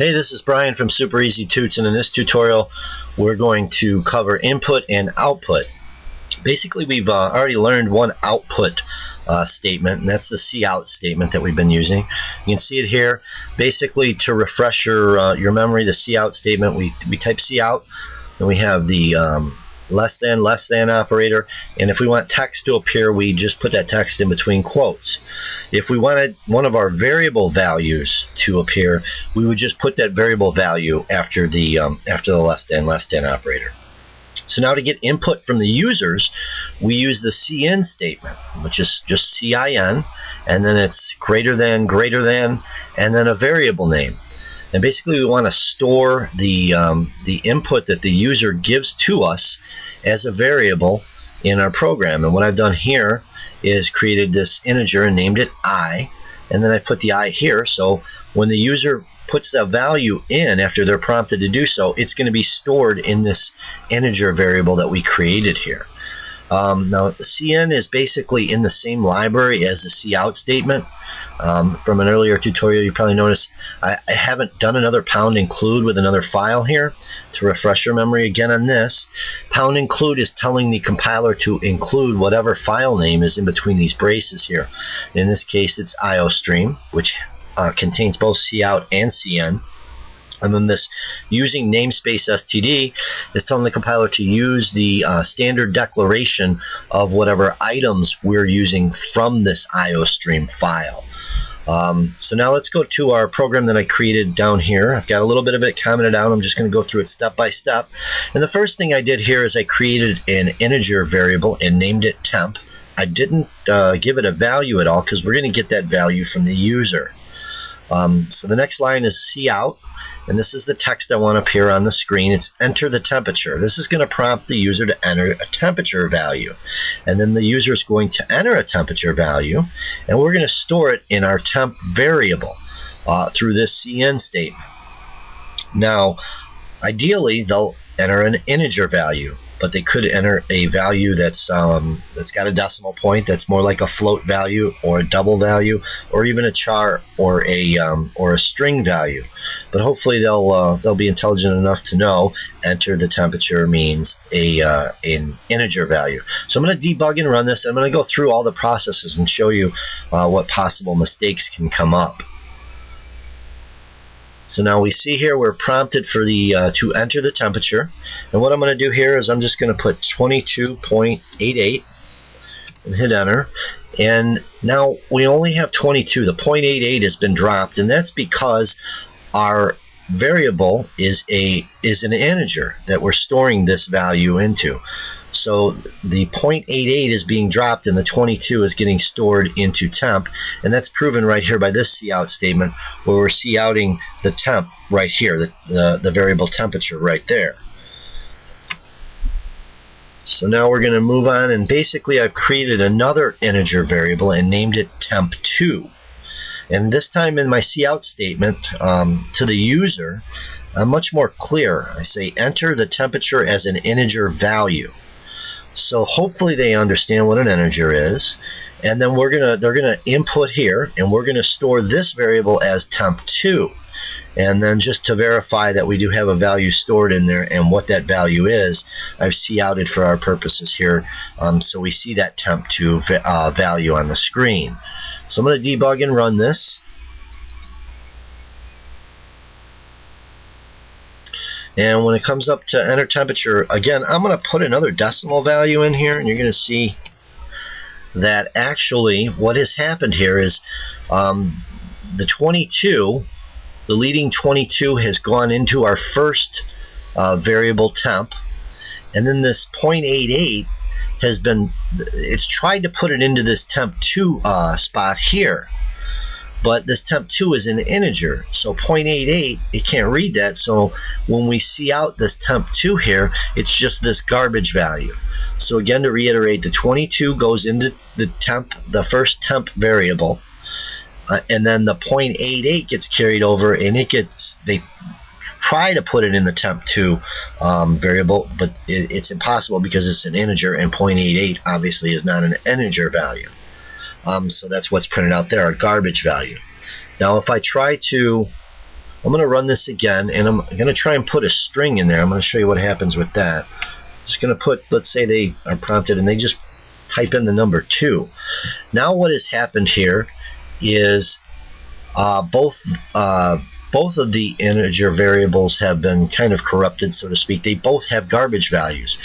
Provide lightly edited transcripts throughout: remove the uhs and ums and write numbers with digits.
Hey, this is Brian from Super Easy Toots, and in this tutorial we're going to cover input and output. Basically, we've already learned one output statement, and that's the cout statement that we've been using. You can see it here. Basically, to refresh your memory, the cout statement, we type cout, and we have the less than operator, and if we want text to appear, we just put that text in between quotes. If we wanted one of our variable values to appear, we would just put that variable value after the less than operator. So now to get input from the users, we use the cin statement, which is just cin, and then it's greater than, and then a variable name. And basically we want to store the input that the user gives to us as a variable in our program. And what I've done here is created this integer and named it I, and then I put the I here, so when the user puts the value in after they're prompted to do so, it's going to be stored in this integer variable that we created here. Now cin is basically in the same library as the cout statement. From an earlier tutorial, you probably noticed I haven't done another pound include with another file here. To refresh your memory again on this, pound include is telling the compiler to include whatever file name is in between these braces here. In this case, it's iostream, which contains both cout and cin. And then this using namespace std is telling the compiler to use the standard declaration of whatever items we're using from this iostream file. So now let's go to our program that I created down here. I've got a little bit of it commented out. I'm just going to go through it step by step. And the first thing I did here is I created an integer variable and named it temp. I didn't give it a value at all because we're going to get that value from the user. So the next line is cout, and this is the text I want to appear on the screen. It's enter the temperature. This is going to prompt the user to enter a temperature value, and then the user is going to enter a temperature value, and we're going to store it in our temp variable through this cin statement. Now ideally they'll enter an integer value, but they could enter a value that's got a decimal point, that's more like a float value or a double value, or even a char or a string value. But hopefully they'll be intelligent enough to know enter the temperature means an integer value. So I'm going to debug and run this. I'm going to go through all the processes and show you what possible mistakes can come up. So now we see here we're prompted for the to enter the temperature, and what I'm going to do here is I'm just going to put 22.88 and hit enter. And now we only have 22. The 0.88 has been dropped, and that's because our variable is an integer that we're storing this value into. So the 0.88 is being dropped and the 22 is getting stored into temp, and that's proven right here by this cout statement, where we're couting the temp right here, the variable temperature right there. So now we're going to move on, and basically I've created another integer variable and named it temp2. And this time in my cout statement to the user, I'm much more clear. I say enter the temperature as an integer value. So hopefully they understand what an integer is, and then they're gonna input here, and we're gonna store this variable as temp2. And then just to verify that we do have a value stored in there and what that value is, I've couted for our purposes here, so we see that temp2 value on the screen. So I'm going to debug and run this. And when it comes up to enter temperature, again, I'm going to put another decimal value in here, and you're going to see that actually what has happened here is the 22, the leading 22 has gone into our first variable temp, and then this 0.88 has been, it's tried to put it into this temp2 spot here. But this temp2 is an integer, so 0.88, it can't read that, so when we cout this temp2 here, it's just this garbage value. So again, to reiterate, the 22 goes into the first temp variable, and then the 0.88 gets carried over, and they try to put it in the temp2 variable, but it's impossible because it's an integer, and 0.88 obviously is not an integer value. So that's what's printed out there, a garbage value. Now if I try to I'm going to run this again, and I'm going to try and put a string in there. I'm going to show you what happens with that. Just going to put, let's say they are prompted and they just type in the number 2. Now what has happened here is both of the integer variables have been kind of corrupted, so to speak. They both have garbage values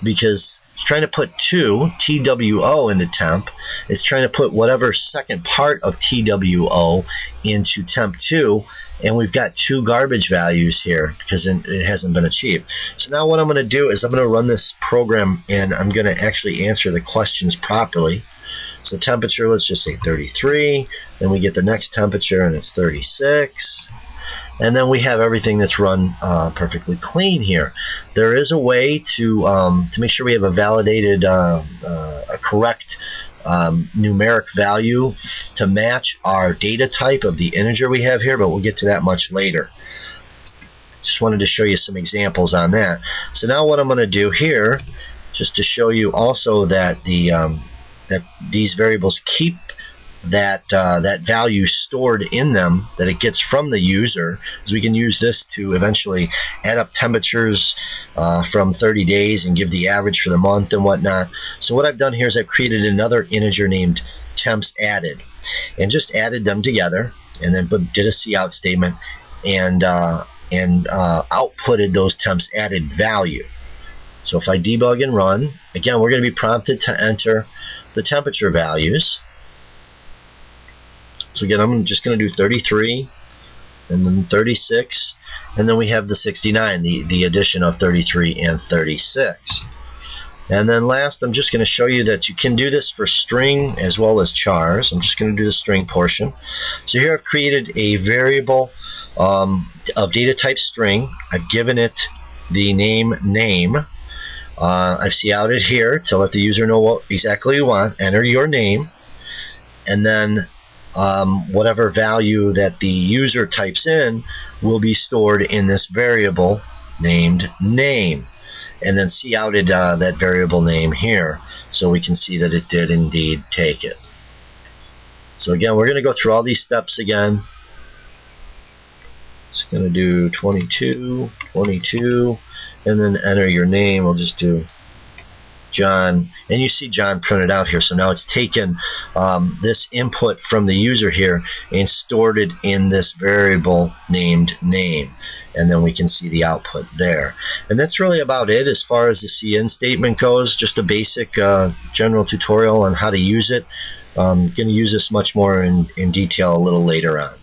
because it's trying to put 2 TWO into temp. It's trying to put whatever second part of TWO into temp2, and we've got 2 garbage values here because it hasn't been achieved. So now what I'm going to do is I'm going to run this program, and I'm going to actually answer the questions properly. So temperature, let's just say 33. Then we get the next temperature, and it's 36. And then we have everything that's run perfectly clean here. There is a way to make sure we have a validated, a correct numeric value to match our data type of the integer we have here, but we'll get to that much later. Just wanted to show you some examples on that. So now what I'm going to do here, just to show you also that that these variables keep that value stored in them that it gets from the user, because we can use this to eventually add up temperatures from 30 days and give the average for the month and whatnot. So what I've done here is I've created another integer named temps added, and just added them together, and then did a cout statement, and outputted those temps added value. So if I debug and run, again, we're going to be prompted to enter the temperature values. So again, I'm just going to do 33, and then 36, and then we have the 69, the addition of 33 and 36. And then last, I'm just going to show you that you can do this for string as well as chars. I'm just going to do the string portion. So here I've created a variable of data type string. I've given it the name. I've couted here to let the user know what exactly you want. Enter your name, and then whatever value that the user types in will be stored in this variable named name, and then couted that variable name here, so we can see that it did indeed take it. So again, we're going to go through all these steps again. Just going to do 22, 22, and then enter your name. We'll just do John, and you see John printed out here. So now it's taken this input from the user here and stored it in this variable named name, and then we can see the output there. And that's really about it as far as the cin statement goes. Just a basic general tutorial on how to use it. I'm going to use this much more in detail a little later on.